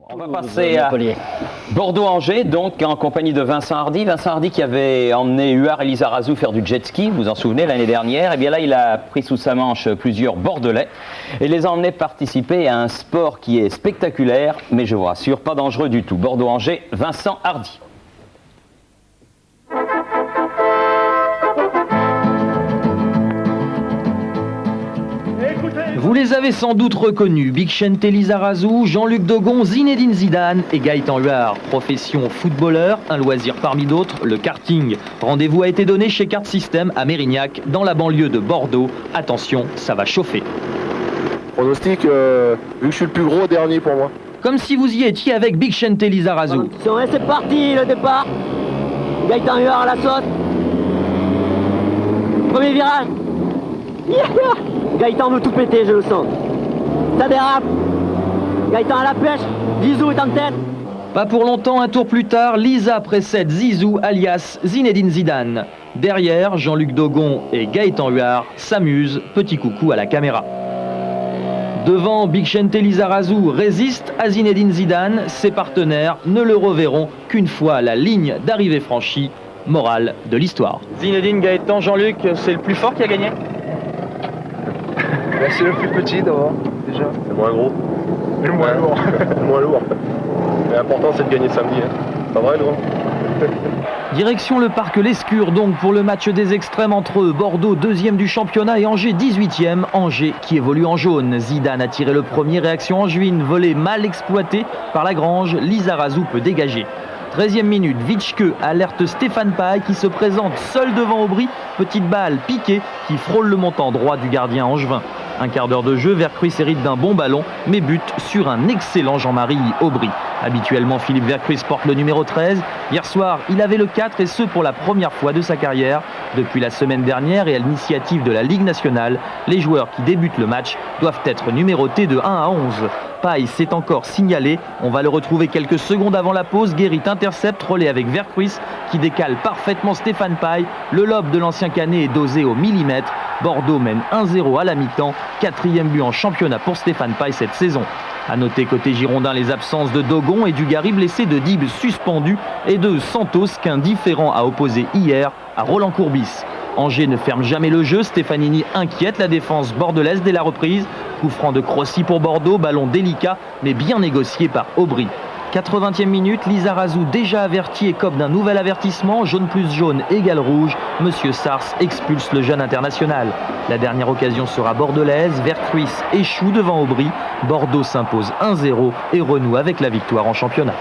On va passer à Bordeaux-Angers, donc en compagnie de Vincent Hardy. Vincent Hardy qui avait emmené Huard et Lizarazu faire du jet ski, vous vous en souvenez, l'année dernière. Et bien là, il a pris sous sa manche plusieurs Bordelais et les a emmenés participer à un sport qui est spectaculaire, mais je vous rassure, pas dangereux du tout. Bordeaux-Angers, Vincent Hardy. Vous les avez sans doute reconnus, Bigchente Lizarazu, Jean-Luc Dogon, Zinedine Zidane et Gaëtan Huard. Profession footballeur, un loisir parmi d'autres, le karting. Rendez-vous a été donné chez Kart System à Mérignac, dans la banlieue de Bordeaux. Attention, ça va chauffer. Pronostic, vu que je suis le plus gros, dernier pour moi. Comme si vous y étiez avec Bigchente Lizarazu. C'est parti, le départ. Gaëtan Huard à la saute. Premier virage. Gaëtan veut tout péter, je le sens. Ça dérape. Gaëtan à la pêche. Zizou est en tête. Pas pour longtemps, un tour plus tard, Lisa précède Zizou alias Zinedine Zidane. Derrière, Jean-Luc Dogon et Gaëtan Huard s'amusent. Petit coucou à la caméra. Devant, Bigchente Lizarazu résiste à Zinedine Zidane. Ses partenaires ne le reverront qu'une fois la ligne d'arrivée franchie. Morale de l'histoire. Zinedine, Gaëtan, Jean-Luc, c'est le plus fort qui a gagné? C'est le plus petit d'abord, déjà. C'est moins gros. Et le moins lourd. Le moins lourd. Mais l'important c'est de gagner samedi. Hein. Pas vrai, non? Direction le parc Lescure donc pour le match des extrêmes entre Bordeaux 2e du championnat et Angers 18e. Angers qui évolue en jaune. Zidane a tiré le premier, réaction angevine, volée mal exploitée par Lagrange. Lizarazu peut dégager. 13e minute, Vitschke alerte Stéphane Paille qui se présente seul devant Aubry. Petite balle piquée qui frôle le montant droit du gardien angevin. Un quart d'heure de jeu, Vercruis hérite d'un bon ballon, mais bute sur un excellent Jean-Marie Aubry. Habituellement, Philippe Vercruis porte le numéro 13. Hier soir, il avait le 4 et ce pour la première fois de sa carrière. Depuis la semaine dernière et à l'initiative de la Ligue nationale, les joueurs qui débutent le match doivent être numérotés de 1 à 11. Paille s'est encore signalé. On va le retrouver quelques secondes avant la pause. Guérit intercepte, relais avec Vercruis qui décale parfaitement Stéphane Paille. Le lob de l'ancien Canet est dosé au millimètre. Bordeaux mène 1-0 à la mi-temps. 4e but en championnat pour Stéphane Paille cette saison. A noter côté girondin les absences de Dogon et Dugarry blessé, de Dib suspendu et de Santos qu'un différent a opposé hier à Roland Courbis. Angers ne ferme jamais le jeu, Stefanini inquiète la défense bordelaise dès la reprise. Coup franc de Crossi pour Bordeaux, ballon délicat mais bien négocié par Aubry. 80e minute, Lizarazu déjà averti écope d'un nouvel avertissement. Jaune plus jaune égale rouge. Monsieur Sars expulse le jeune international. La dernière occasion sera bordelaise. Vercruis échoue devant Aubry. Bordeaux s'impose 1-0 et renoue avec la victoire en championnat.